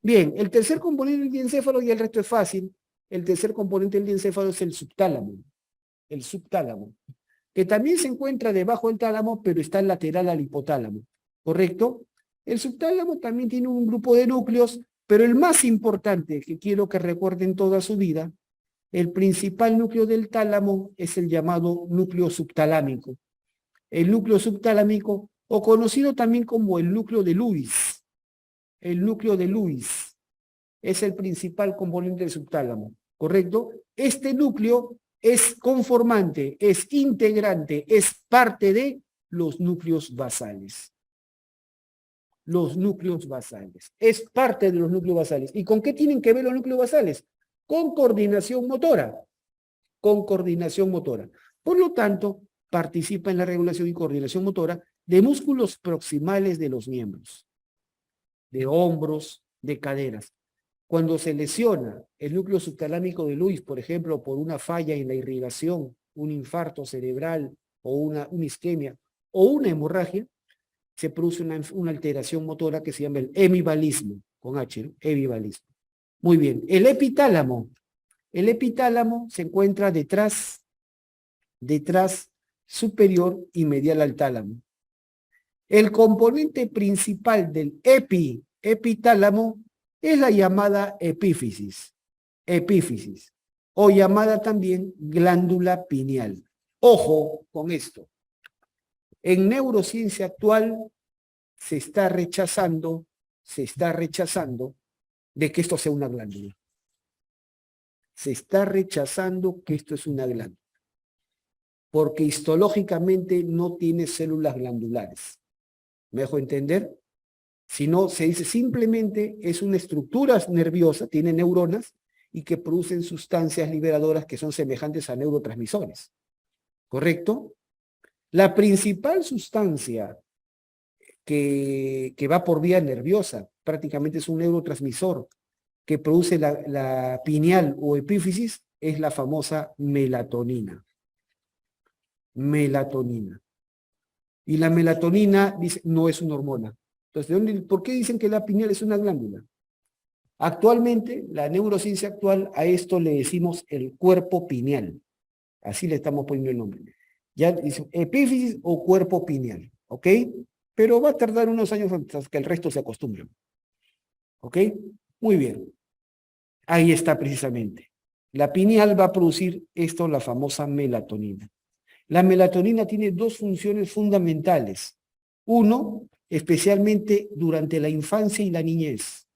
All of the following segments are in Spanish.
Bien, el tercer componente del diencéfalo, y el resto es fácil, el tercer componente del diencéfalo es el subtálamo, que también se encuentra debajo del tálamo, pero está lateral al hipotálamo, ¿correcto? El subtálamo también tiene un grupo de núcleos, pero el más importante que quiero que recuerden toda su vida, el principal núcleo del tálamo es el llamado núcleo subtalámico. El núcleo subtalámico, o conocido también como el núcleo de Lewis. El núcleo de Lewis es el principal componente del subtálamo, ¿correcto? Este núcleo es conformante, es integrante, es parte de los núcleos basales. Los núcleos basales. Es parte de los núcleos basales. ¿Y con qué tienen que ver los núcleos basales? Con coordinación motora. Con coordinación motora. Por lo tanto, participa en la regulación y coordinación motora de músculos proximales de los miembros, de hombros, de caderas. Cuando se lesiona el núcleo subtalámico de Lewis, por ejemplo, por una falla en la irrigación, un infarto cerebral o una isquemia o una hemorragia, se produce una alteración motora que se llama el hemivalismo, con H, ¿no? Hemivalismo. Muy bien, el epitálamo. El epitálamo se encuentra detrás superior y medial al tálamo. El componente principal del epitálamo es la llamada epífisis, o llamada también glándula pineal. Ojo con esto. En neurociencia actual se está rechazando de que esto sea una glándula. Se está rechazando que esto es una glándula, porque histológicamente no tiene células glandulares. ¿Me dejo entender? Si no, se dice simplemente es una estructura nerviosa, tiene neuronas y que producen sustancias liberadoras que son semejantes a neurotransmisores. ¿Correcto? La principal sustancia que va por vía nerviosa, prácticamente es un neurotransmisor que produce la pineal o epífisis, es la famosa melatonina. Melatonina. Y la melatonina, dice, no es una hormona. Entonces, ¿por qué dicen que la pineal es una glándula? Actualmente, la neurociencia actual, a esto le decimos el cuerpo pineal. Así le estamos poniendo el nombre. Ya dice epífisis o cuerpo pineal, ¿ok? Pero va a tardar unos años hasta que el resto se acostumbre. ¿Ok? Muy bien. Ahí está precisamente. La pineal va a producir esto, la famosa melatonina. La melatonina tiene dos funciones fundamentales. Uno, especialmente durante la infancia y la niñez.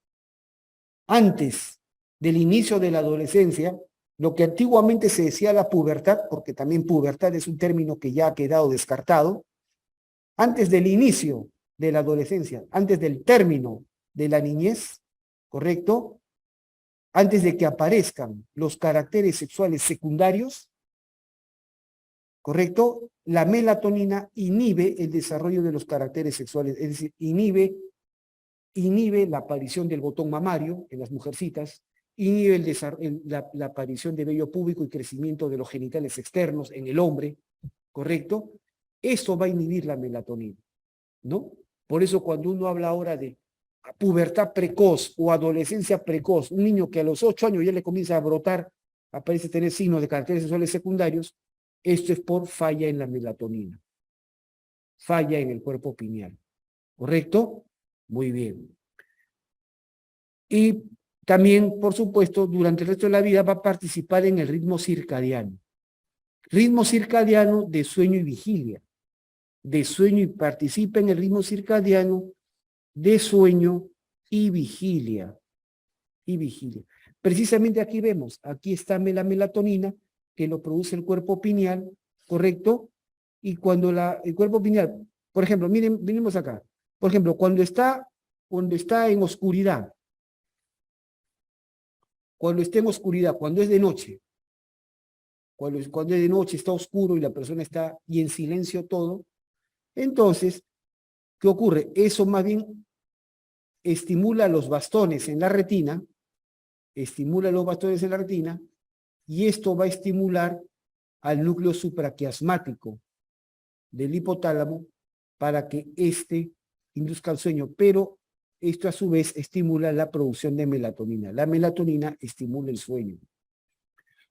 Antes del inicio de la adolescencia, lo que antiguamente se decía la pubertad, porque también pubertad es un término que ya ha quedado descartado, antes del inicio de la adolescencia, antes del término de la niñez, ¿correcto? Antes de que aparezcan los caracteres sexuales secundarios, ¿correcto? La melatonina inhibe el desarrollo de los caracteres sexuales, es decir, inhibe la aparición del botón mamario en las mujercitas, inhibe la aparición de vello púbico y crecimiento de los genitales externos en el hombre, ¿correcto? Eso va a inhibir la melatonina, ¿no? Por eso cuando uno habla ahora de pubertad precoz o adolescencia precoz, un niño que a los 8 años ya le comienza a brotar, aparece tener signos de caracteres sexuales secundarios, esto es por falla en la melatonina, falla en el cuerpo pineal, ¿correcto? Muy bien. Y también, por supuesto, durante el resto de la vida va a participar en el ritmo circadiano de sueño y vigilia, y participa en el ritmo circadiano de sueño y vigilia. Precisamente aquí vemos, aquí está la melatonina, que lo produce el cuerpo pineal, ¿correcto? Y cuando el cuerpo pineal, por ejemplo, miren, venimos acá, por ejemplo, cuando está en oscuridad, cuando está en oscuridad, cuando es de noche, cuando es de noche, está oscuro y la persona está y en silencio todo, entonces, ¿qué ocurre? Eso más bien estimula los bastones en la retina, y esto va a estimular al núcleo supraquiasmático del hipotálamo para que éste induzca el sueño. Pero esto a su vez estimula la producción de melatonina. La melatonina estimula el sueño.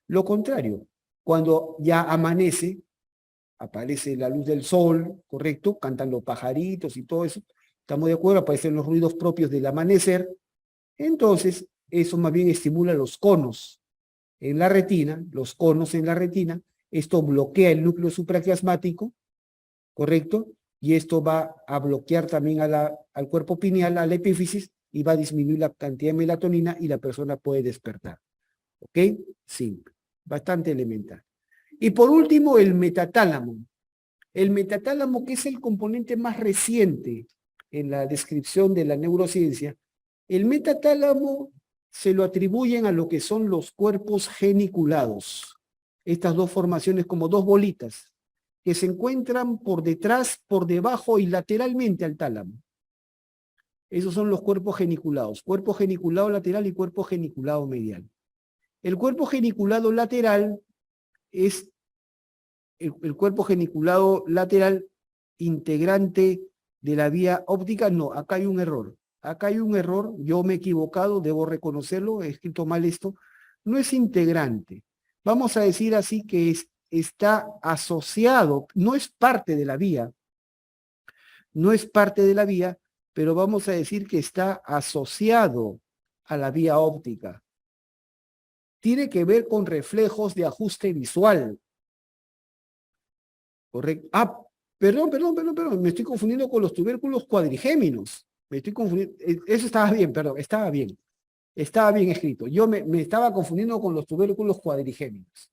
Lo contrario, cuando ya amanece, aparece la luz del sol, ¿correcto? Cantan los pajaritos y todo eso. ¿Estamos de acuerdo? Aparecen los ruidos propios del amanecer. Entonces, eso más bien estimula los conos en la retina, los conos en la retina. Esto bloquea el núcleo supraquiasmático, ¿correcto? Y esto va a bloquear también al cuerpo pineal, a la epífisis, y va a disminuir la cantidad de melatonina y la persona puede despertar. ¿Ok? Simple. Bastante elemental. Y por último, el metatálamo. El metatálamo, que es el componente más reciente en la descripción de la neurociencia, el metatálamo se lo atribuyen a lo que son los cuerpos geniculados. Estas dos formaciones como dos bolitas que se encuentran por detrás, por debajo y lateralmente al tálamo. Esos son los cuerpos geniculados. Cuerpo geniculado lateral y cuerpo geniculado medial. El cuerpo geniculado lateral es el cuerpo geniculado lateral integrante de la vía óptica. No, acá hay un error. Acá hay un error, yo me he equivocado, debo reconocerlo, he escrito mal esto. No es integrante. Vamos a decir así que está asociado, no es parte de la vía. No es parte de la vía, pero vamos a decir que está asociado a la vía óptica. Tiene que ver con reflejos de ajuste visual. Correcto. Ah, perdón, me estoy confundiendo con los tubérculos cuadrigéminos. Me estoy confundiendo. Eso estaba bien, perdón, estaba bien. Estaba bien escrito. Yo me estaba confundiendo con los tubérculos cuadrigéminos.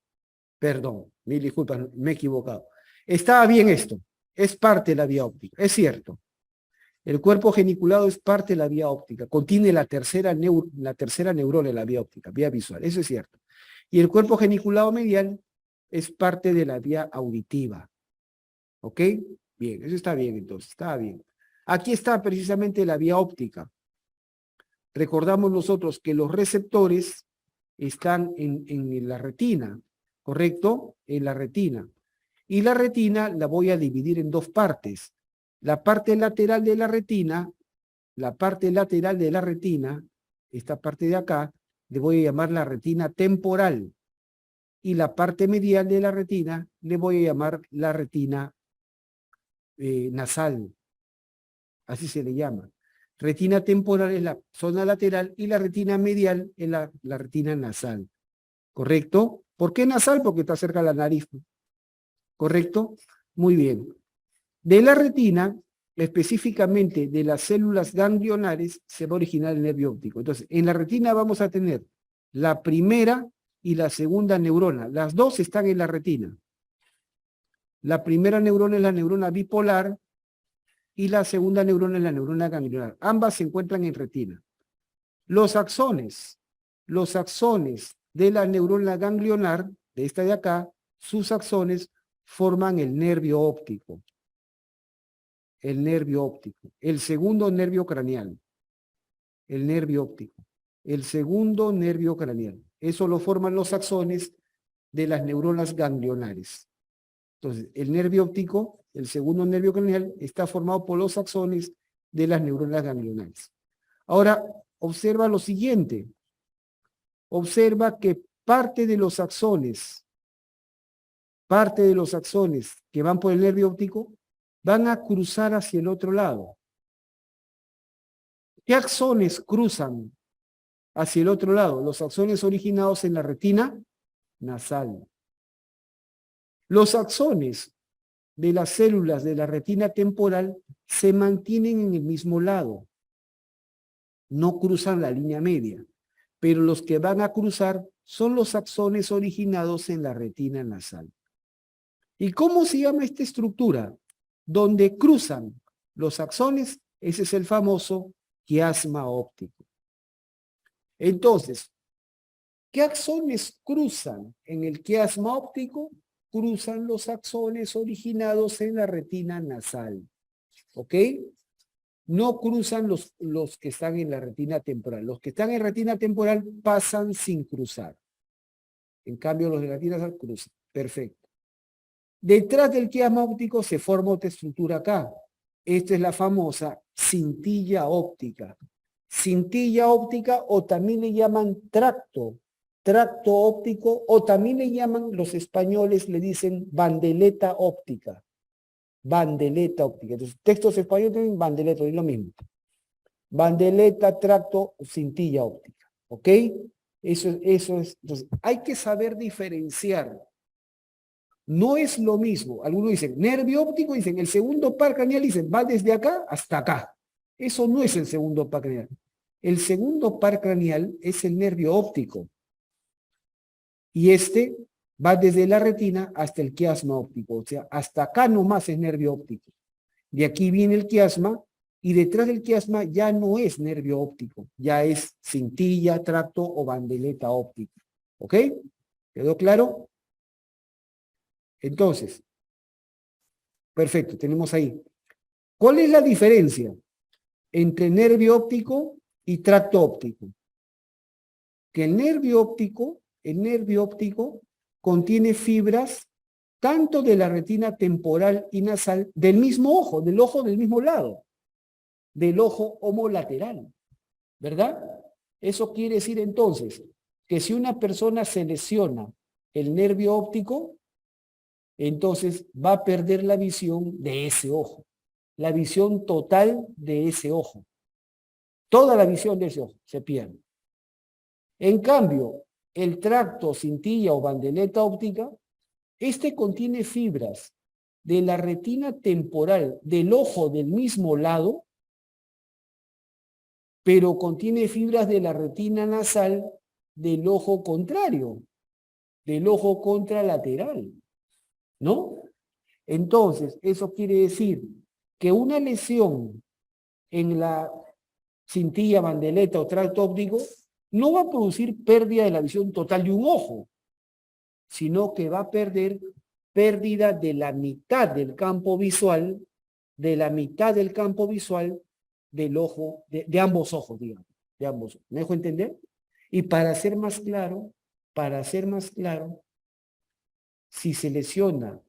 Perdón, mil disculpas, me he equivocado. Estaba bien esto. Es parte de la vía óptica, es cierto. El cuerpo geniculado es parte de la vía óptica. Contiene la tercera neurona en la vía óptica, vía visual. Eso es cierto. Y el cuerpo geniculado medial es parte de la vía auditiva. ¿Ok? Bien, eso está bien entonces, está bien. Aquí está precisamente la vía óptica. Recordamos nosotros que los receptores están en la retina, ¿correcto? En la retina. Y la retina la voy a dividir en dos partes. La parte lateral de la retina, esta parte de acá, le voy a llamar la retina temporal. Y la parte medial de la retina le voy a llamar la retina nasal. Así se le llama. Retina temporal es la zona lateral y la retina medial es la retina nasal. ¿Correcto? ¿Por qué nasal? Porque está cerca de la nariz. ¿Correcto? Muy bien. De la retina, específicamente de las células ganglionares, se va a originar el nervio óptico. Entonces, en la retina vamos a tener la primera y la segunda neurona. Las dos están en la retina. La primera neurona es la neurona bipolar y la segunda neurona es la neurona ganglionar. Ambas se encuentran en retina. Los axones de la neurona ganglionar, de esta de acá, sus axones forman el nervio óptico. El nervio óptico. El segundo nervio craneal. El nervio óptico. El segundo nervio craneal. Eso lo forman los axones de las neuronas ganglionares. Entonces, el nervio óptico, el segundo nervio craneal, está formado por los axones de las neuronas ganglionares. Ahora, observa lo siguiente. Observa que parte de los axones que van por el nervio óptico, van a cruzar hacia el otro lado. ¿Qué axones cruzan hacia el otro lado? Los axones originados en la retina nasal. Los axones de las células de la retina temporal se mantienen en el mismo lado. No cruzan la línea media, pero los que van a cruzar son los axones originados en la retina nasal. ¿Y cómo se llama esta estructura? Donde cruzan los axones, ese es el famoso quiasma óptico. Entonces, ¿qué axones cruzan en el quiasma óptico? Cruzan los axones originados en la retina nasal. ¿Ok? No cruzan los que están en la retina temporal. Los que están en retina temporal pasan sin cruzar. En cambio, los de la retina nasal cruzan. Perfecto. Detrás del quiasma óptico se forma otra estructura acá. Esta es la famosa cintilla óptica. Cintilla óptica o también le llaman tracto óptico o también le llaman, los españoles le dicen bandeleta óptica. Bandeleta óptica. Entonces, textos españoles tienen bandeleta, es lo mismo. Bandeleta, tracto, cintilla óptica. ¿Ok? Eso es. Entonces, hay que saber diferenciar. No es lo mismo. Algunos dicen nervio óptico, dicen el segundo par craneal, dicen va desde acá hasta acá. Eso no es el segundo par craneal. El segundo par craneal es el nervio óptico. Y este va desde la retina hasta el quiasma óptico. O sea, hasta acá nomás es nervio óptico. De aquí viene el quiasma y detrás del quiasma ya no es nervio óptico. Ya es cintilla, tracto o bandeleta óptica. ¿Ok? ¿Quedó claro? Entonces, perfecto, tenemos ahí. ¿Cuál es la diferencia entre nervio óptico y tracto óptico? Que el nervio óptico contiene fibras tanto de la retina temporal y nasal del mismo ojo del mismo lado, del ojo homolateral, ¿verdad? Eso quiere decir entonces que si una persona se lesiona el nervio óptico, entonces va a perder la visión de ese ojo, la visión total de ese ojo. Toda la visión de ese ojo se pierde. En cambio, el tracto, cintilla o bandeleta óptica, este contiene fibras de la retina temporal del ojo del mismo lado, pero contiene fibras de la retina nasal del ojo contrario, del ojo contralateral, ¿no? Entonces, eso quiere decir que una lesión en la cintilla, bandeleta o tracto óptico no va a producir pérdida de la visión total de un ojo, sino que va a perder pérdida de la mitad del campo visual, del ojo, de ambos ojos, digamos, de ambos. ¿Me dejo entender? Y para ser más claro, si se lesiona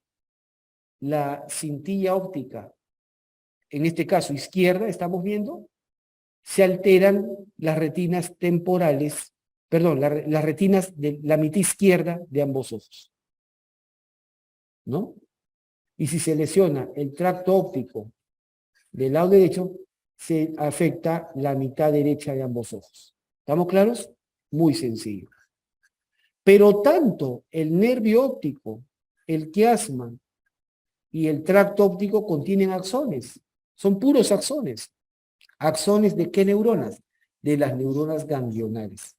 la cintilla óptica, en este caso izquierda, estamos viendo, se alteran las retinas temporales, perdón, las retinas de la mitad izquierda de ambos ojos, ¿no? Y si se lesiona el tracto óptico del lado derecho, se afecta la mitad derecha de ambos ojos. ¿Estamos claros? Muy sencillo. Pero tanto el nervio óptico, el quiasma y el tracto óptico contienen axones. Son puros axones. ¿Axones de qué neuronas? De las neuronas ganglionares.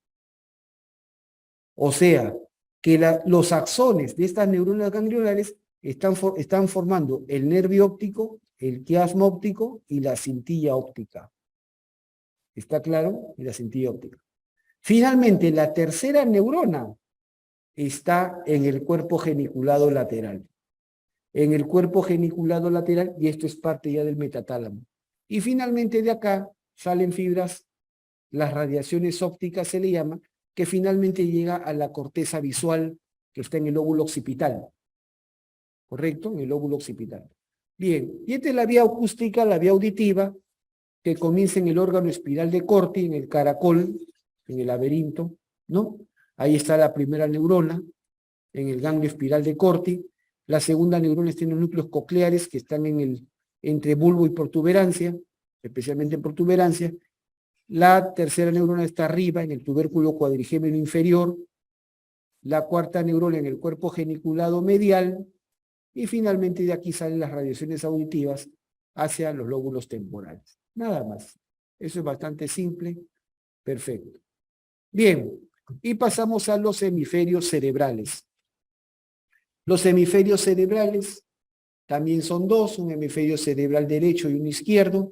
O sea, que los axones de estas neuronas ganglionares están formando el nervio óptico, el quiasma óptico y la cintilla óptica. ¿Está claro? Y la cintilla óptica. Finalmente, la tercera neurona está en el cuerpo geniculado lateral. En el cuerpo geniculado lateral, y esto es parte ya del metatálamo. Y finalmente de acá salen fibras, las radiaciones ópticas se le llama, que finalmente llega a la corteza visual que está en el lóbulo occipital. ¿Correcto? En el lóbulo occipital. Bien, y esta es la vía acústica, la vía auditiva, que comienza en el órgano espiral de Corti, en el caracol, en el laberinto, ¿no? Ahí está la primera neurona, en el ganglio espiral de Corti. La segunda neurona está en los núcleos cocleares, que están entre bulbo y protuberancia, especialmente en protuberancia. La tercera neurona está arriba, en el tubérculo cuadrigémino inferior. La cuarta neurona en el cuerpo geniculado medial. Y finalmente de aquí salen las radiaciones auditivas hacia los lóbulos temporales. Nada más. Eso es bastante simple. Perfecto. Bien, y pasamos a los hemisferios cerebrales. Los hemisferios cerebrales también son dos, un hemisferio cerebral derecho y uno izquierdo,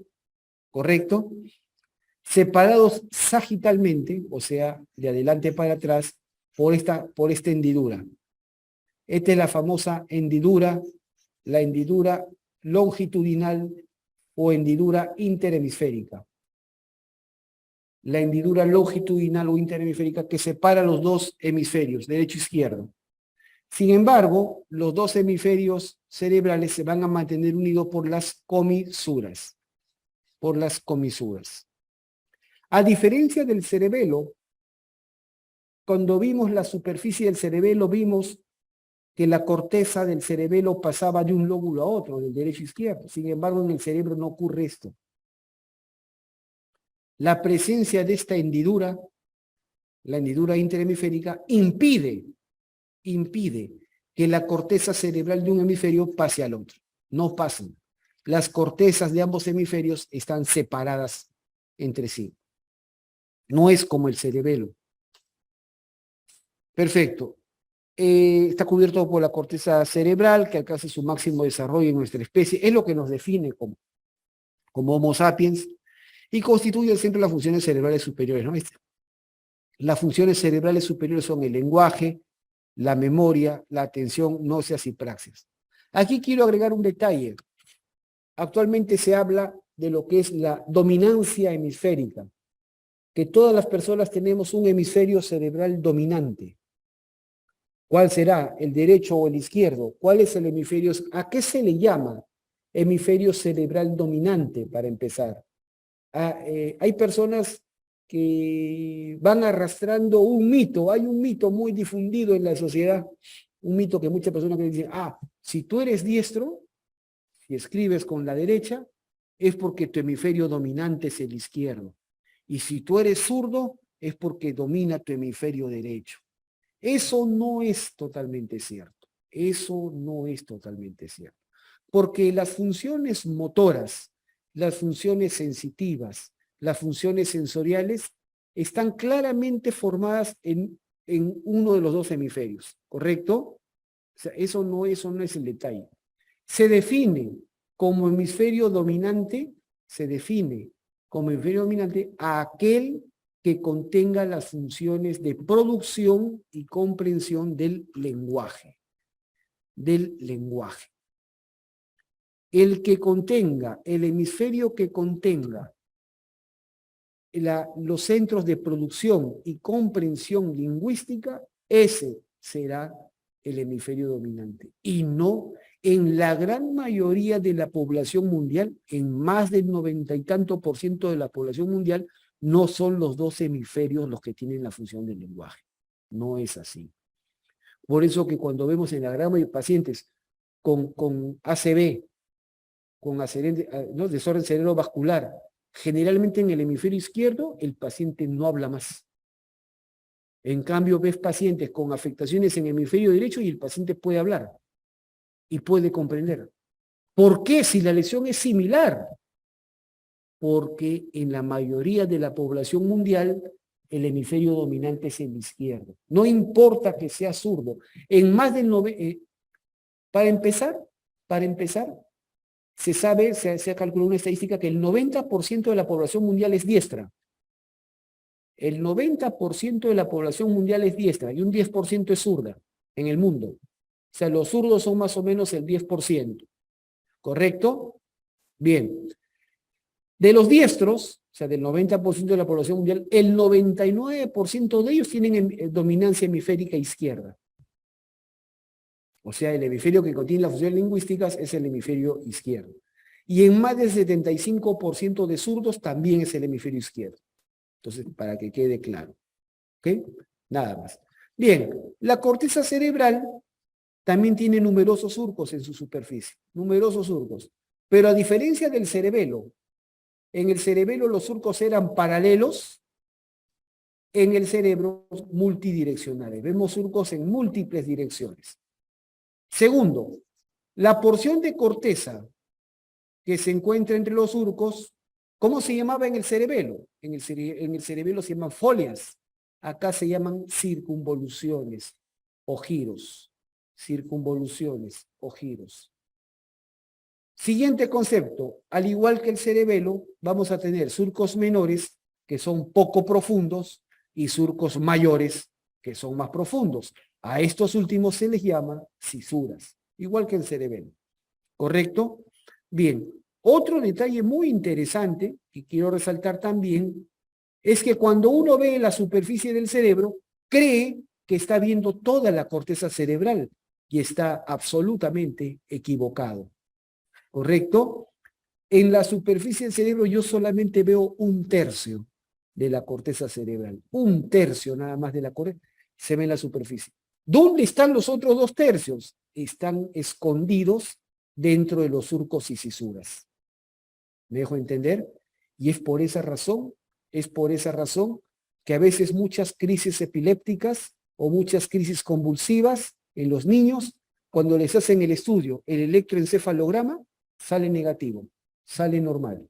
¿correcto? Separados sagitalmente, o sea, de adelante para atrás, por esta hendidura. Esta es la famosa hendidura, la hendidura longitudinal o hendidura interhemisférica. La hendidura longitudinal o interhemisférica que separa los dos hemisferios, derecho e izquierdo. Sin embargo, los dos hemisferios cerebrales se van a mantener unidos por las comisuras. Por las comisuras. A diferencia del cerebelo, cuando vimos la superficie del cerebelo, vimos que la corteza del cerebelo pasaba de un lóbulo a otro, del derecho a izquierdo. Sin embargo, en el cerebro no ocurre esto. La presencia de esta hendidura, la hendidura interhemisférica, impide que la corteza cerebral de un hemisferio pase al otro. No pasan. Las cortezas de ambos hemisferios están separadas entre sí. No es como el cerebelo. Perfecto. Está cubierto por la corteza cerebral que alcanza su máximo desarrollo en nuestra especie. Es lo que nos define como Homo sapiens y constituye el centro de las funciones cerebrales superiores, ¿no? Las funciones cerebrales superiores son el lenguaje, la memoria, la atención, nóseas y praxias. Aquí quiero agregar un detalle. Actualmente se habla de lo que es la dominancia hemisférica, que todas las personas tenemos un hemisferio cerebral dominante. ¿Cuál será? ¿El derecho o el izquierdo? ¿Cuál es el hemisferio? ¿A qué se le llama hemisferio cerebral dominante, para empezar? Hay personas que van arrastrando un mito. Hay un mito muy difundido en la sociedad, un mito que muchas personas dicen, si tú eres diestro, si escribes con la derecha, es porque tu hemisferio dominante es el izquierdo. Y si tú eres zurdo, es porque domina tu hemisferio derecho. Eso no es totalmente cierto. Eso no es totalmente cierto. Porque las funciones motoras, las funciones sensitivas, las funciones sensoriales, están claramente formadas en uno de los dos hemisferios, ¿correcto? O sea, eso no es el detalle. Se define como hemisferio dominante, a aquel que contenga las funciones de producción y comprensión del lenguaje. El que contenga, el hemisferio que contenga los centros de producción y comprensión lingüística, ese será el hemisferio dominante. Y no en la gran mayoría de la población mundial, en más del 90 y tanto % de la población mundial, no son los dos hemisferios los que tienen la función del lenguaje. No es así. Por eso que cuando vemos en la gran mayoría de pacientes con ACV, con desorden cerebrovascular, generalmente en el hemisferio izquierdo, el paciente no habla más. En cambio, ves pacientes con afectaciones en el hemisferio derecho y el paciente puede hablar y puede comprender. ¿Por qué? Si la lesión es similar. Porque en la mayoría de la población mundial, el hemisferio dominante es el izquierdo. No importa que sea zurdo. En más del para empezar, se sabe, se ha calculado una estadística que el 90% de la población mundial es diestra. El 90% de la población mundial es diestra y un 10% es zurda en el mundo. O sea, los zurdos son más o menos el 10%. ¿Correcto? Bien. De los diestros, o sea, del 90% de la población mundial, el 99% de ellos tienen dominancia hemisférica izquierda. O sea, el hemisferio que contiene las funciones lingüísticas es el hemisferio izquierdo. Y en más del 75% de zurdos también es el hemisferio izquierdo. Entonces, para que quede claro. ¿Ok? Nada más. Bien, la corteza cerebral también tiene numerosos surcos en su superficie. Numerosos surcos. Pero a diferencia del cerebelo, en el cerebelo los surcos eran paralelos, en el cerebro multidireccionales. Vemos surcos en múltiples direcciones. Segundo, la porción de corteza que se encuentra entre los surcos, ¿cómo se llamaba en el cerebelo? En el cerebelo se llaman folias. Acá se llaman circunvoluciones o giros. Circunvoluciones o giros. Siguiente concepto, al igual que el cerebelo, vamos a tener surcos menores que son poco profundos y surcos mayores que son más profundos. A estos últimos se les llama cisuras, igual que el cerebelo. ¿Correcto? Bien, otro detalle muy interesante que quiero resaltar también es que cuando uno ve la superficie del cerebro, cree que está viendo toda la corteza cerebral, y está absolutamente equivocado. ¿Correcto? En la superficie del cerebro yo solamente veo un tercio de la corteza cerebral. Un tercio nada más de la corteza se ve en la superficie. ¿Dónde están los otros 2 tercios? Están escondidos dentro de los surcos y cisuras. ¿Me dejo entender? Y es por esa razón que a veces muchas crisis epilépticas o muchas crisis convulsivas en los niños, cuando les hacen el estudio, el electroencefalograma, sale negativo, sale normal.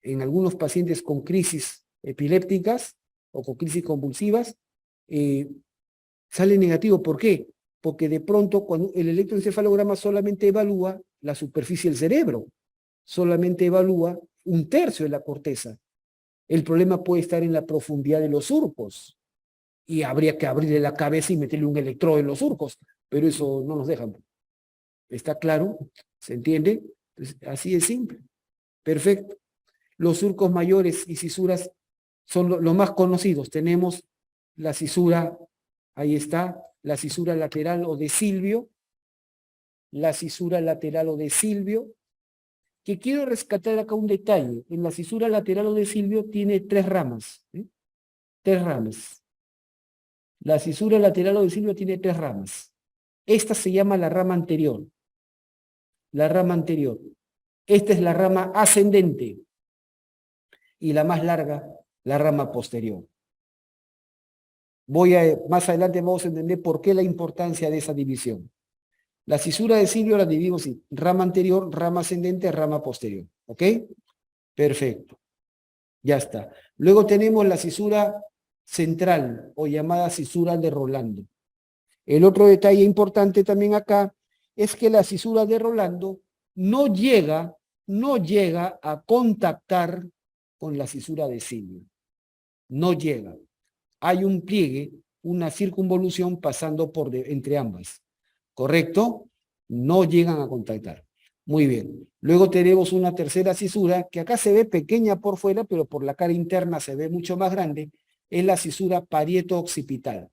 En algunos pacientes con crisis epilépticas o con crisis convulsivas, sale negativo. ¿Por qué? Porque de pronto cuando el electroencefalograma solamente evalúa la superficie del cerebro, solamente evalúa un tercio de la corteza. El problema puede estar en la profundidad de los surcos y habría que abrirle la cabeza y meterle un electrodo en los surcos, pero eso no nos dejan. ¿Está claro? ¿Se entiende? Entonces, así de simple. Perfecto. Los surcos mayores y cisuras son los más conocidos. Tenemos la cisura, ahí está, la cisura lateral o de Silvio, la cisura lateral o de Silvio, que quiero rescatar acá un detalle. En la cisura lateral o de Silvio tiene 3 ramas. 3 ramas. La cisura lateral o de Silvio tiene 3 ramas. Esta se llama la rama anterior. La rama anterior. Esta es la rama ascendente. Y la más larga, la rama posterior. Más adelante vamos a entender por qué la importancia de esa división. La cisura de Silvio la dividimos así: rama anterior, rama ascendente, rama posterior. ¿Ok? Perfecto. Ya está. Luego tenemos la cisura central o llamada cisura de Rolando. El otro detalle importante también acá es que la cisura de Rolando no llega a contactar con la cisura de Silvio. No llega. Hay un pliegue, una circunvolución pasando entre ambas. ¿Correcto? No llegan a contactar. Muy bien. Luego tenemos una tercera cisura que acá se ve pequeña por fuera, pero por la cara interna se ve mucho más grande. Es la cisura parieto-occipital.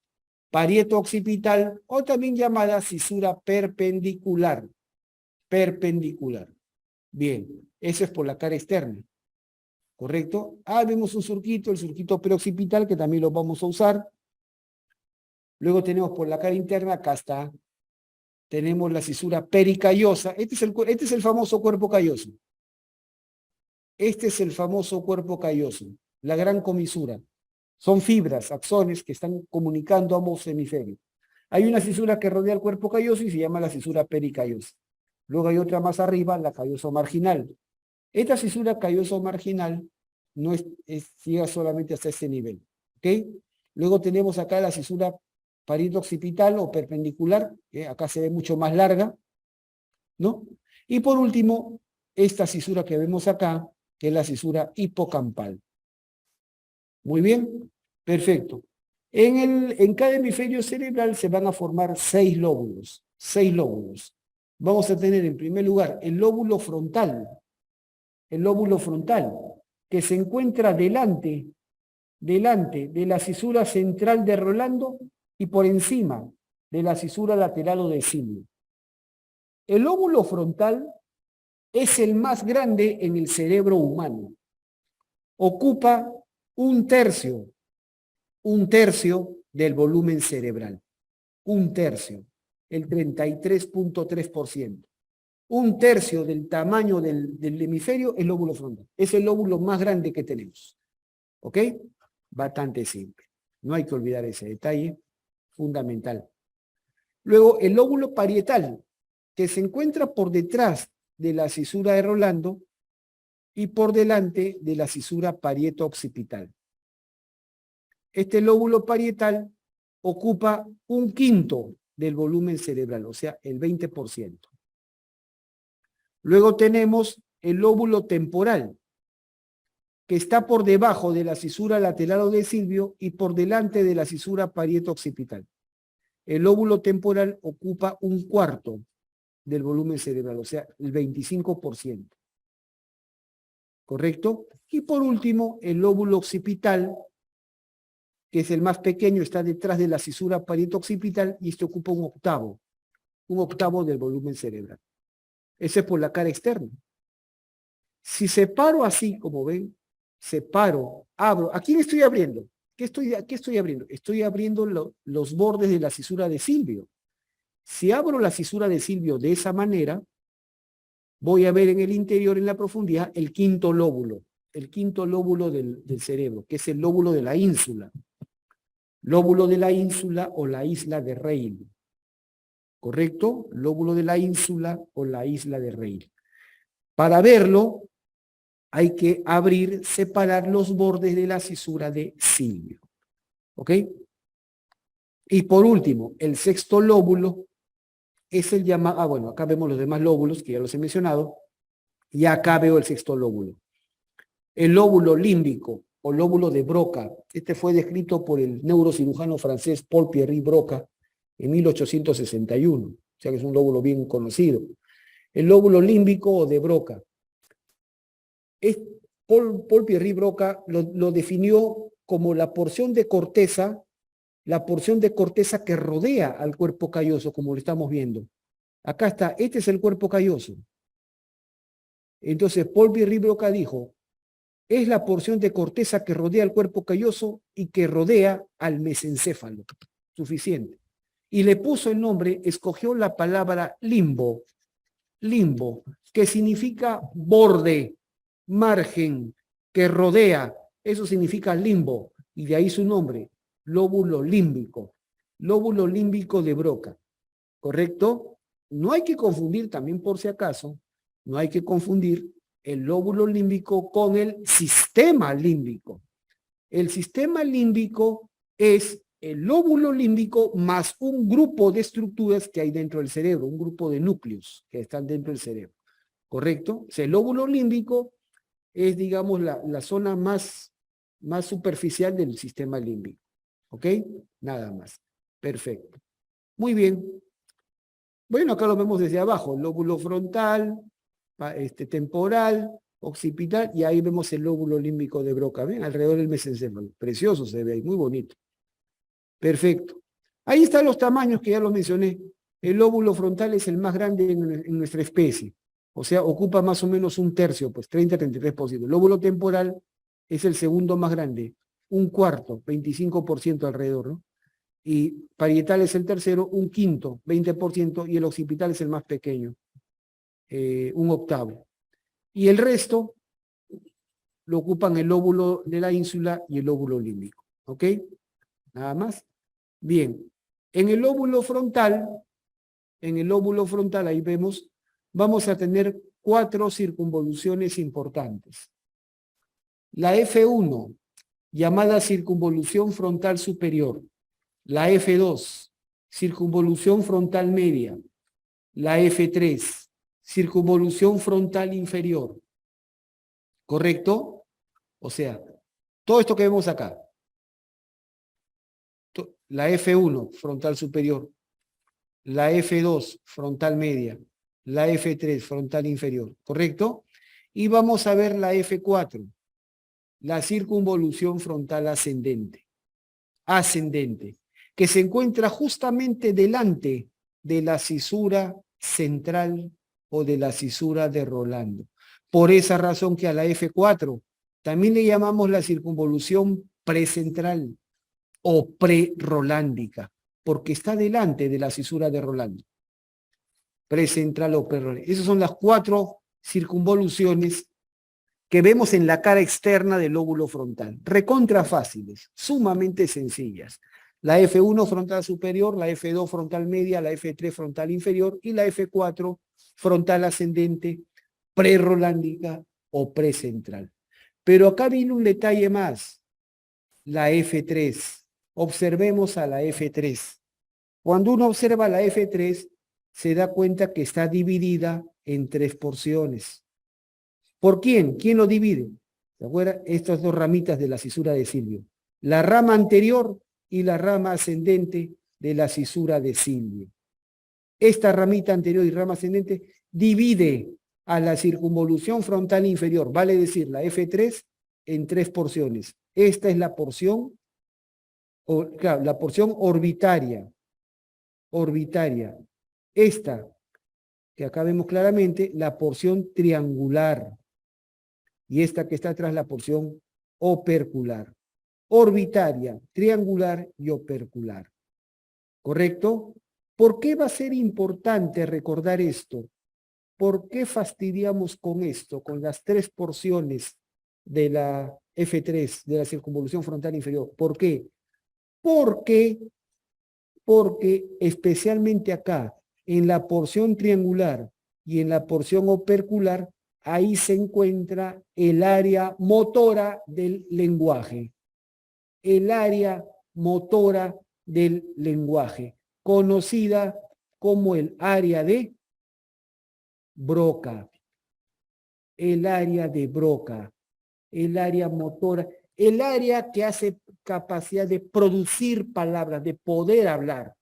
Parieto-occipital, o también llamada cisura perpendicular. Perpendicular. Bien, eso es por la cara externa. ¿Correcto? Vemos un surquito, el surquito preoccipital, que también lo vamos a usar. Luego tenemos por la cara interna, acá está, tenemos la cisura pericallosa. Este es el famoso cuerpo calloso. Este es el famoso cuerpo calloso, la gran comisura. Son fibras, axones, que están comunicando ambos hemisferios. Hay una cisura que rodea el cuerpo calloso y se llama la cisura pericallosa. Luego hay otra más arriba, la calloso marginal. Esta cisura calloso marginal no llega solamente hasta este nivel. ¿Ok? Luego tenemos acá la cisura parieto-occipital o perpendicular, que acá se ve mucho más larga, ¿no? Y por último, esta cisura que vemos acá, que es la cisura hipocampal. Muy bien, perfecto. En cada hemisferio cerebral se van a formar 6 lóbulos. 6 lóbulos. Vamos a tener en primer lugar el lóbulo frontal. El lóbulo frontal, que se encuentra delante de la cisura central de Rolando y por encima de la cisura lateral o de Silvio. El lóbulo frontal es el más grande en el cerebro humano. Ocupa un tercio del volumen cerebral. Un tercio, el 33.3%. Un tercio del tamaño del hemisferio, el lóbulo frontal. Es el lóbulo más grande que tenemos. ¿Ok? Bastante simple. No hay que olvidar ese detalle fundamental. Luego, el lóbulo parietal, que se encuentra por detrás de la cisura de Rolando y por delante de la cisura parieto-occipital. Este lóbulo parietal ocupa un quinto del volumen cerebral, o sea, el 20%. Luego tenemos el lóbulo temporal, que está por debajo de la cisura lateral o de Silvio y por delante de la cisura parieto-occipital. El lóbulo temporal ocupa un cuarto del volumen cerebral, o sea, el 25%. ¿Correcto? Y por último, el lóbulo occipital, que es el más pequeño, está detrás de la cisura parieto-occipital y este ocupa un octavo Un octavo del volumen cerebral. Eso es por la cara externa. Si separo así, como ven, separo, abro. ¿A quién estoy abriendo? ¿Qué estoy abriendo? Estoy abriendo los bordes de la cisura de Silvio. Si abro la cisura de Silvio de esa manera, voy a ver en el interior, en la profundidad, el quinto lóbulo del cerebro, que es el lóbulo de la ínsula. Lóbulo de la ínsula o la isla de Rayleigh. ¿Correcto? Lóbulo de la ínsula o la isla de Rayleigh. Para verlo, hay que abrir, separar los bordes de la cisura de Silvio. ¿Ok? Y por último, el sexto lóbulo es el llamado, bueno, acá vemos los demás lóbulos, que ya los he mencionado, y acá veo el sexto lóbulo. El lóbulo límbico o lóbulo de Broca, este fue descrito por el neurocirujano francés Paul-Pierre Broca en 1861, o sea que es un lóbulo bien conocido. El lóbulo límbico o de Broca. Paul-Pierre Broca lo definió como la porción de corteza que rodea al cuerpo calloso, como lo estamos viendo. Acá está, este es el cuerpo calloso. Entonces, Paul-Pierre Broca dijo, es la porción de corteza que rodea el cuerpo calloso y que rodea al mesencéfalo. Suficiente. Y le puso el nombre, escogió la palabra limbo, que significa borde, margen, que rodea. Eso significa limbo. Y de ahí su nombre, lóbulo límbico de Broca. ¿Correcto? No hay que confundir, también por si acaso, no hay que confundir el lóbulo límbico con el sistema límbico. El sistema límbico es el lóbulo límbico más un grupo de estructuras que hay dentro del cerebro, un grupo de núcleos que están dentro del cerebro. ¿Correcto? O sea, el lóbulo límbico es, digamos, la zona más superficial del sistema límbico. ¿Ok? Nada más. Perfecto. Muy bien. Bueno, acá lo vemos desde abajo, lóbulo frontal, temporal, occipital, y ahí vemos el lóbulo límbico de Broca, ¿ven? Alrededor del mesencéfalo. Precioso se ve ahí, muy bonito. Perfecto. Ahí están los tamaños que ya los mencioné. El lóbulo frontal es el más grande en nuestra especie. O sea, ocupa más o menos un tercio, pues 30-33%. El lóbulo temporal es el segundo más grande, un cuarto, 25% alrededor, ¿no? Y parietal es el tercero, un quinto, 20%, y el occipital es el más pequeño, un octavo. Y el resto lo ocupan el lóbulo de la ínsula y el lóbulo límbico. ¿Ok? Nada más. Bien. En el lóbulo frontal, ahí vemos, vamos a tener 4 circunvoluciones importantes. La F1, llamada circunvolución frontal superior. La F2, circunvolución frontal media. La F3, circunvolución frontal inferior. ¿Correcto? O sea, todo esto que vemos acá. La F1, frontal superior. La F2, frontal media. La F3, frontal inferior. ¿Correcto? Y vamos a ver la F4, la circunvolución frontal ascendente. Que se encuentra justamente delante de la cisura central o de la cisura de Rolando. Por esa razón que a la F4 también le llamamos la circunvolución precentral o prerolándica, porque está delante de la cisura de Rolando. Precentral o prerolándica. Esas son las 4 circunvoluciones que vemos en la cara externa del lóbulo frontal. Recontra fáciles, sumamente sencillas. La F1 frontal superior, la F2 frontal media, la F3 frontal inferior y la F4 frontal ascendente, prerolándica o precentral. Pero acá viene un detalle más, la F3. Observemos a la F3. Cuando uno observa la F3, se da cuenta que está dividida en 3 porciones. ¿Por quién? ¿Quién lo divide? ¿Se acuerdan? Estas 2 ramitas de la cisura de Silvio. La rama anterior y la rama ascendente de la cisura de Silvio. Esta ramita anterior y rama ascendente divide a la circunvolución frontal inferior, vale decir, la F3 en 3 porciones. Esta es la porción, claro, la porción orbitaria, Esta, que acá vemos claramente, la porción triangular. Y esta que está atrás, la porción opercular. Orbitaria, triangular y opercular. ¿Correcto? ¿Por qué va a ser importante recordar esto? ¿Por qué fastidiamos con esto, con las tres porciones de la F3, de la circunvolución frontal inferior? ¿Por qué? Porque, porque especialmente acá, en la porción triangular y en la porción opercular, ahí se encuentra el área motora del lenguaje. El área motora del lenguaje, conocida como el área de Broca. El área de Broca, el área motora, el área que hace capacidad de producir palabras, de poder hablar,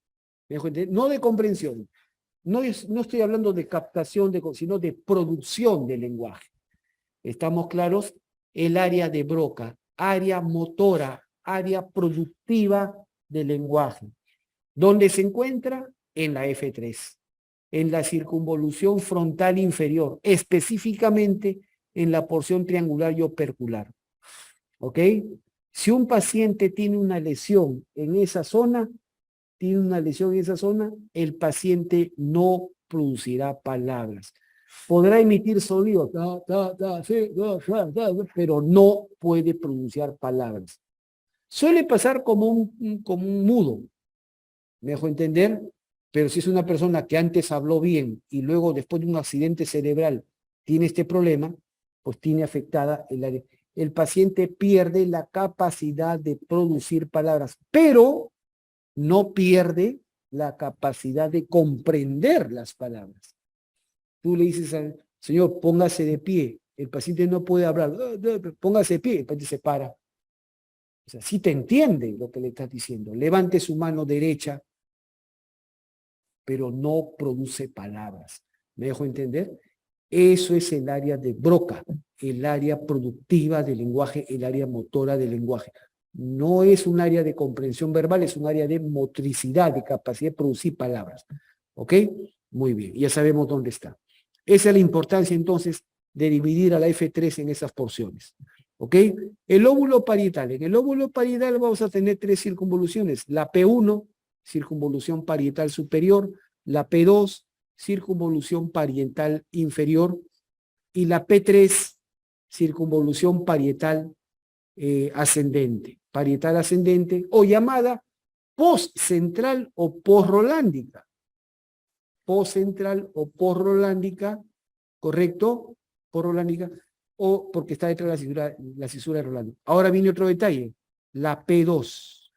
no de comprensión. No estoy hablando de captación, sino de producción del lenguaje. ¿Estamos claros? El área de Broca, área motora, área productiva del lenguaje. ¿Dónde se encuentra? En la F3, en la circunvolución frontal inferior, específicamente en la porción triangular y opercular. ¿Ok? Si un paciente tiene una lesión en esa zona, el paciente no producirá palabras. Podrá emitir sonidos, pero no puede pronunciar palabras. Suele pasar como un mudo, ¿me dejo entender? Pero si es una persona que antes habló bien y luego después de un accidente cerebral tiene este problema, pues tiene afectada el área. El paciente pierde la capacidad de producir palabras, pero no pierde la capacidad de comprender las palabras. Tú le dices al señor, póngase de pie. El paciente no puede hablar, póngase de pie, el paciente se para. O sea, sí te entiende lo que le estás diciendo. Levante su mano derecha, pero no produce palabras. ¿Me dejo entender? Eso es el área de Broca, el área productiva del lenguaje, el área motora del lenguaje. No es un área de comprensión verbal, es un área de motricidad, de capacidad de producir palabras. ¿Ok? Muy bien, ya sabemos dónde está. Esa es la importancia entonces de dividir a la F3 en esas porciones. ¿Ok? El lóbulo parietal. En el lóbulo parietal vamos a tener tres circunvoluciones. La P1, circunvolución parietal superior, la P2, circunvolución parietal inferior, y la P3, circunvolución parietal ascendente, o llamada postcentral o postrolándica. Postcentral o postrolándica, ¿correcto? Postrolándica, o porque está detrás de la cisura de Rolando. Ahora viene otro detalle, la P2,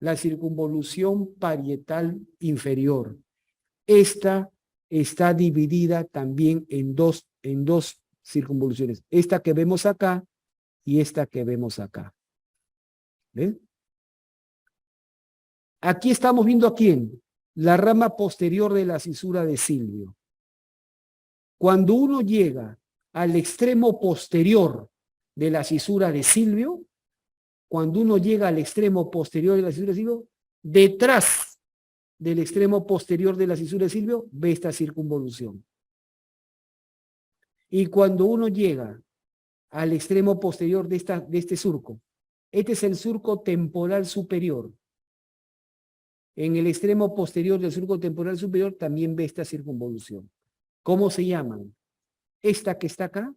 la circunvolución parietal inferior. Esta está dividida también en dos circunvoluciones. Esta que vemos acá y esta que vemos acá. ¿Ven? Aquí estamos viendo a quién. La rama posterior de la cisura de Silvio. Cuando uno llega al extremo posterior de la cisura de Silvio, detrás del extremo posterior de la cisura de Silvio, ve esta circunvolución. Y cuando uno llega al extremo posterior de este surco, este es el surco temporal superior. En el extremo posterior del surco temporal superior también ve esta circunvolución. ¿Cómo se llaman? Esta que está acá,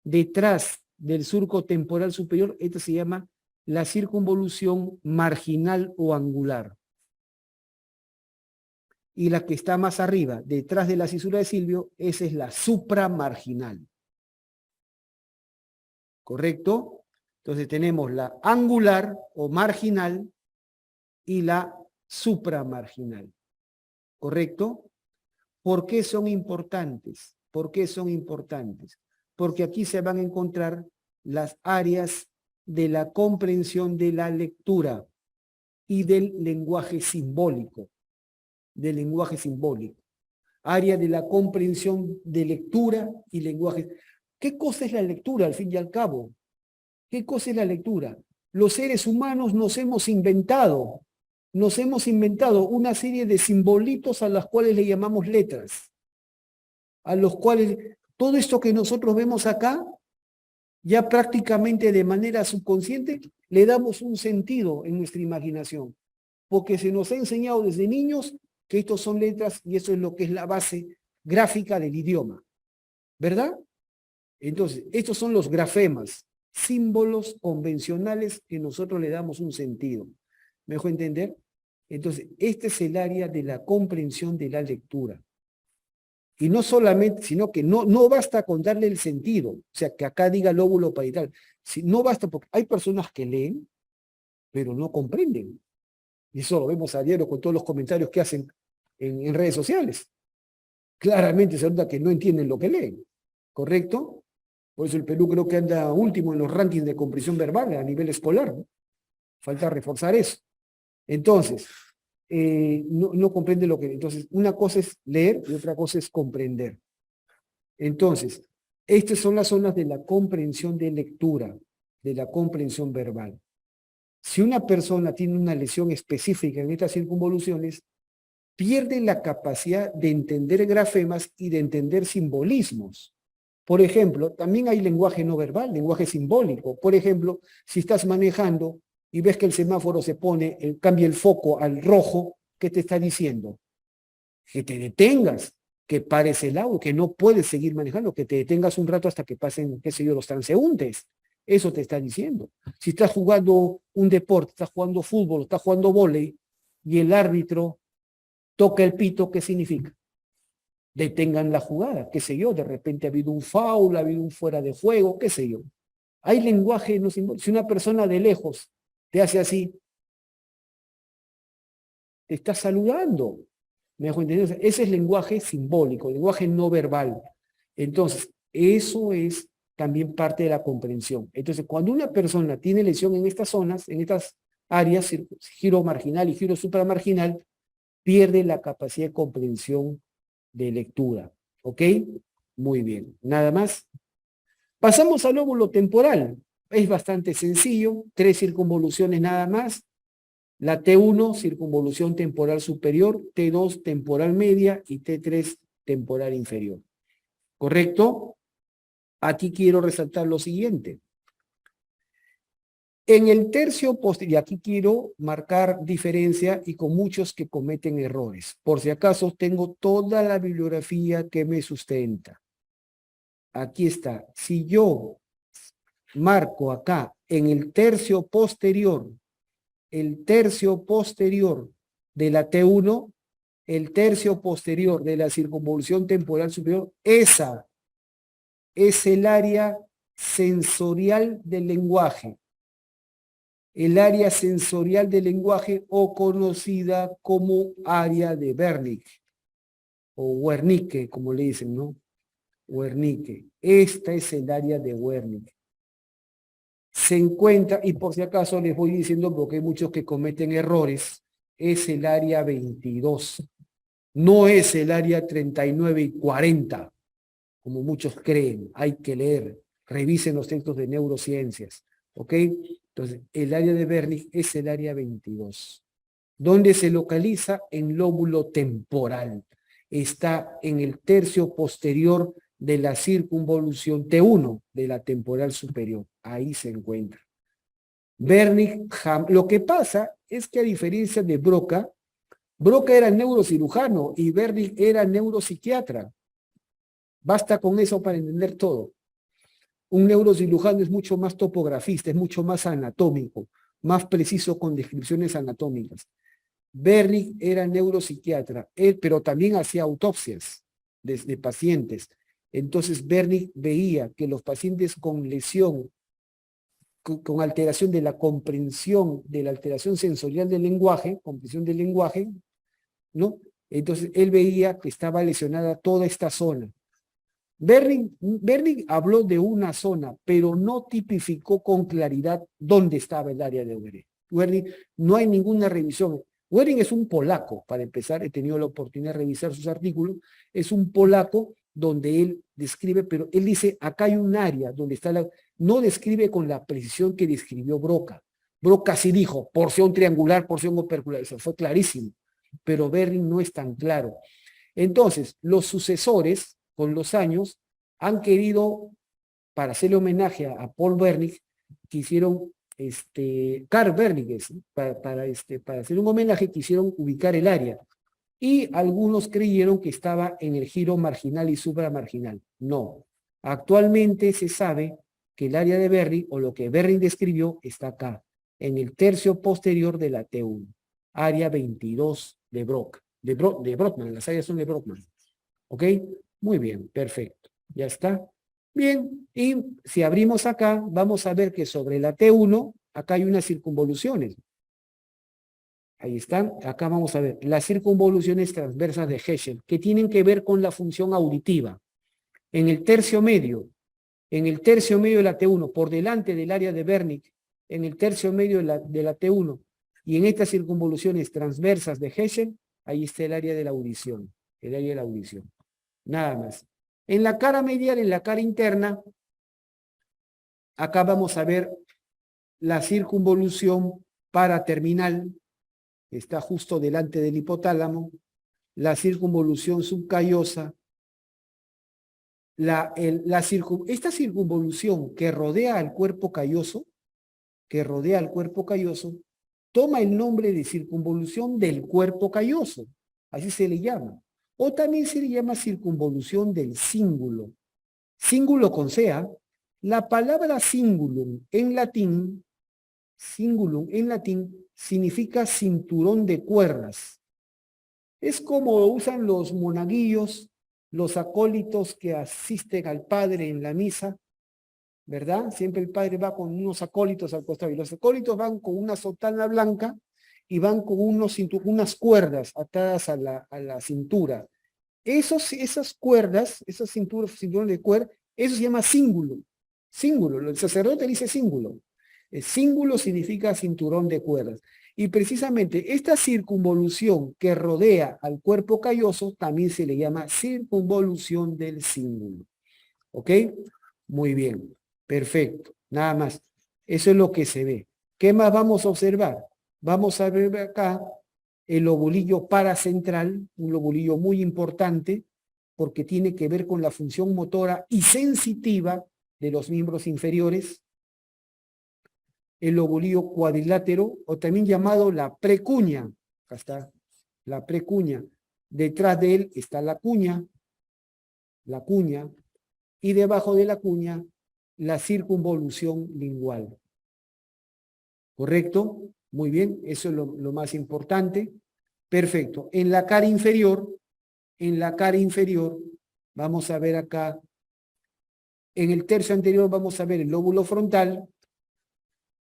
detrás del surco temporal superior, esta se llama la circunvolución marginal o angular. Y la que está más arriba, detrás de la cisura de Silvio, esa es la supramarginal. ¿Correcto? Entonces tenemos la angular o marginal y la supramarginal. ¿Correcto? ¿Por qué son importantes? ¿Por qué son importantes? Porque aquí se van a encontrar las áreas de la comprensión de la lectura y del lenguaje simbólico. Del lenguaje simbólico. Área de la comprensión de lectura y lenguaje. ¿Qué cosa es la lectura al fin y al cabo? ¿Qué cosa es la lectura? Los seres humanos nos hemos inventado nos hemos inventado una serie de simbolitos a las cuales le llamamos letras, a los cuales todo esto que nosotros vemos acá, ya prácticamente de manera subconsciente, le damos un sentido en nuestra imaginación, porque se nos ha enseñado desde niños que estos son letras y eso es lo que es la base gráfica del idioma, ¿verdad? Entonces, estos son los grafemas, símbolos convencionales que nosotros le damos un sentido. ¿Me dejó entender? Entonces, este es el área de la comprensión de la lectura. Y no solamente, sino que no basta con darle el sentido, o sea, que acá diga lóbulo parietal. No basta porque hay personas que leen, pero no comprenden. Y eso lo vemos a diario con todos los comentarios que hacen en redes sociales. Claramente se nota que no entienden lo que leen, ¿correcto? Por eso el Perú creo que anda último en los rankings de comprensión verbal a nivel escolar, ¿no? Falta reforzar eso. Entonces, no comprende lo que... Entonces, una cosa es leer y otra cosa es comprender. Entonces, estas son las zonas de la comprensión de lectura, de la comprensión verbal. Si una persona tiene una lesión específica en estas circunvoluciones, pierde la capacidad de entender grafemas y de entender simbolismos. Por ejemplo, también hay lenguaje no verbal, lenguaje simbólico. Por ejemplo, si estás manejando y ves que el semáforo se pone, cambia el foco al rojo, ¿qué te está diciendo? Que te detengas, que pares el auto, que no puedes seguir manejando, que te detengas un rato hasta que pasen, qué sé yo, los transeúntes. Eso te está diciendo. Si estás jugando un deporte, estás jugando fútbol, estás jugando vóley, y el árbitro toca el pito, ¿qué significa? Detengan la jugada, qué sé yo, de repente ha habido un foul, ha habido un fuera de juego, qué sé yo. Hay lenguaje no simbólico. Si una persona de lejos te hace así, te está saludando. ¿Me dejo entender? Ese es lenguaje simbólico, lenguaje no verbal. Entonces, eso es también parte de la comprensión. Entonces, cuando una persona tiene lesión en estas zonas, en estas áreas, giro marginal y giro supramarginal, pierde la capacidad de comprensión de lectura. ¿Ok? Muy bien. ¿Nada más? Pasamos al lóbulo temporal. Es bastante sencillo, 3 circunvoluciones nada más. La T1, circunvolución temporal superior, T2, temporal media y T3, temporal inferior. ¿Correcto? Aquí quiero resaltar lo siguiente. En el tercio posterior, y aquí quiero marcar diferencia y con muchos que cometen errores. Por si acaso, tengo toda la bibliografía que me sustenta. Aquí está. Si yo marco acá en el tercio posterior de la T1, el tercio posterior de la circunvolución temporal superior, esa es el área sensorial del lenguaje. El área sensorial del lenguaje o conocida como área de Wernicke o Wernicke, como le dicen, ¿no? Wernicke. Esta es el área de Wernicke. Se encuentra, y por si acaso les voy diciendo porque hay muchos que cometen errores, es el área 22. No es el área 39 y 40, como muchos creen. Hay que leer, revisen los textos de neurociencias. ¿Ok? Entonces, el área de Wernicke es el área 22. ¿Dónde se localiza? En lóbulo temporal. Está en el tercio posterior de la circunvolución T1 de la temporal superior. Ahí se encuentra. Wernicke, lo que pasa es que a diferencia de Broca, Broca era neurocirujano y Wernicke era neuropsiquiatra. Basta con eso para entender todo. Un neurocirujano es mucho más topografista, es mucho más anatómico, más preciso con descripciones anatómicas. Wernicke era neuropsiquiatra, pero también hacía autopsias de pacientes. Entonces Wernicke veía que los pacientes con lesión, con alteración de la comprensión, de la alteración sensorial del lenguaje, comprensión del lenguaje, ¿no? Entonces él veía que estaba lesionada toda esta zona. Wernicke habló de una zona, pero no tipificó con claridad dónde estaba el área de Wernicke. No hay ninguna revisión. Wernicke es un polaco, para empezar, he tenido la oportunidad de revisar sus artículos, es un polaco donde él describe, pero él dice, acá hay un área donde está no describe con la precisión que describió Broca. Broca casi dijo, porción triangular, porción opercular, eso fue clarísimo, pero Berring no es tan claro. Entonces, los sucesores, con los años, han querido, para hacerle homenaje a Paul Wernicke, quisieron, Carl Wernicke, ¿sí? Para hacer un homenaje, quisieron ubicar el área. Y algunos creyeron que estaba en el giro marginal y supramarginal. No. Actualmente se sabe que el área de Berring, o lo que Berring describió, está acá, en el tercio posterior de la T1. Área 22 de Brodmann, las áreas son de Brodmann. ¿Ok? Muy bien, perfecto. Ya está. Bien, y si abrimos acá, vamos a ver que sobre la T1, acá hay unas circunvoluciones. Ahí están. Acá vamos a ver las circunvoluciones transversas de Heschel, que tienen que ver con la función auditiva. En el tercio medio de la T1, por delante del área de Wernicke, en el tercio medio de la T1, y en estas circunvoluciones transversas de Heschel, ahí está el área de la audición, el área de la audición. Nada más. En la cara medial, en la cara interna, acá vamos a ver la circunvolución paraterminal, que está justo delante del hipotálamo, la circunvolución subcallosa, esta circunvolución que rodea al cuerpo calloso, toma el nombre de circunvolución del cuerpo calloso, así se le llama. O también se le llama circunvolución del cíngulo. Cíngulo con sea, la palabra cingulum en latín significa cinturón de cuerdas. Es como usan los monaguillos, los acólitos que asisten al Padre en la misa, ¿verdad? Siempre el Padre va con unos acólitos al costado, y los acólitos van con una sotana blanca y van con unas cuerdas atadas a la cintura. Esas cuerdas, cinturón de cuerda, eso se llama cíngulo. Cíngulo, el sacerdote dice cíngulo. El cíngulo significa cinturón de cuerdas. Y precisamente esta circunvolución que rodea al cuerpo calloso también se le llama circunvolución del cíngulo. ¿Ok? Muy bien. Perfecto. Nada más. Eso es lo que se ve. ¿Qué más vamos a observar? Vamos a ver acá el lobulillo paracentral, un lobulillo muy importante porque tiene que ver con la función motora y sensitiva de los miembros inferiores. El lobulillo cuadrilátero, o también llamado la precuña. Acá está la precuña. Detrás de él está la cuña, y debajo de la cuña, la circunvolución lingual. ¿Correcto? Muy bien, eso es lo más importante. Perfecto. En la cara inferior, vamos a ver acá, en el tercio anterior vamos a ver el lóbulo frontal,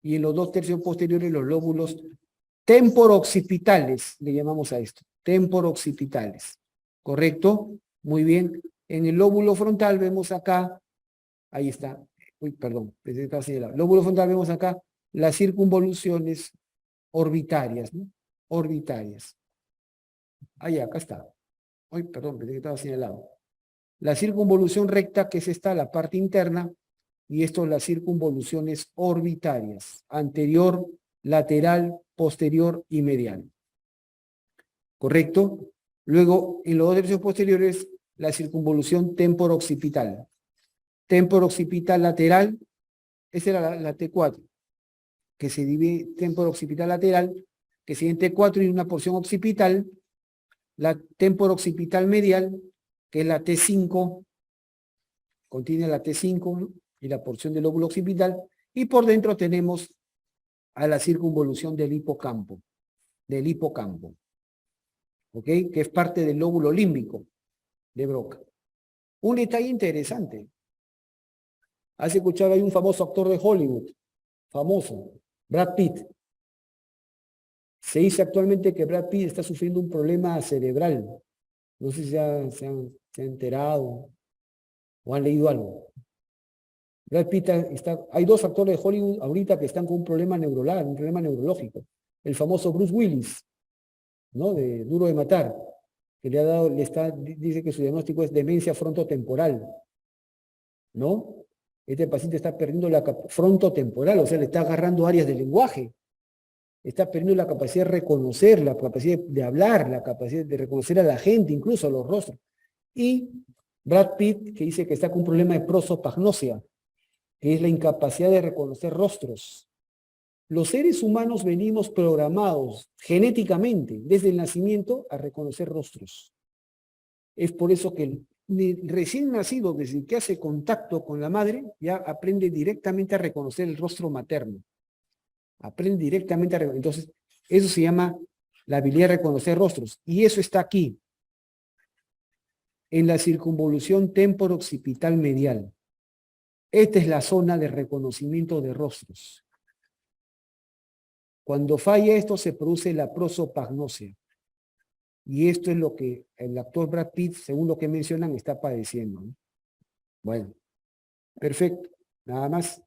y en los dos tercios posteriores los lóbulos temporoccipitales, le llamamos a esto, temporoccipitales. ¿Correcto? Muy bien. En el lóbulo frontal vemos acá, ahí está, perdón, está señalado. Lóbulo frontal vemos acá las circunvoluciones orbitarias, ¿no? Orbitarias. Ahí, acá está. Perdón, pensé que estaba señalado. La circunvolución recta, que es esta, la parte interna, y esto las circunvoluciones orbitarias, anterior, lateral, posterior y medial. ¿Correcto? Luego, en los dos tercios posteriores, la circunvolución temporoccipital. Temporoccipital lateral, esa era la T4, que se divide temporoccipital lateral, que se divide en T4 y una porción occipital, la temporoccipital medial, que es la T5, contiene la T5, ¿no? Y la porción del lóbulo occipital, y por dentro tenemos a la circunvolución del hipocampo, ¿ok? Que es parte del lóbulo límbico de Broca. Un detalle interesante. ¿Has escuchado? Hay un famoso actor de Hollywood, famoso, Brad Pitt. Se dice actualmente que Brad Pitt está sufriendo un problema cerebral. No sé si se han enterado o han leído algo. Brad Pitt hay dos actores de Hollywood ahorita que están con un problema neuronal, un problema neurológico. El famoso Bruce Willis, ¿no? De Duro de Matar, que dice que su diagnóstico es demencia frontotemporal, ¿no? Este paciente está perdiendo la frontotemporal, o sea, le está agarrando áreas del lenguaje, está perdiendo la capacidad de reconocer, la capacidad de hablar, la capacidad de reconocer a la gente, incluso a los rostros. Y Brad Pitt, que dice que está con un problema de prosopagnosia, que es la incapacidad de reconocer rostros. Los seres humanos venimos programados genéticamente desde el nacimiento a reconocer rostros. Es por eso que el recién nacido, desde que hace contacto con la madre, ya aprende directamente a reconocer el rostro materno. Aprende directamente a reconocer. Entonces, eso se llama la habilidad de reconocer rostros. Y eso está aquí, en la circunvolución temporo-occipital medial. Esta es la zona de reconocimiento de rostros. Cuando falla esto, se produce la prosopagnosia. Y esto es lo que el actor Brad Pitt, según lo que mencionan, está padeciendo, ¿no? Bueno, perfecto. Nada más.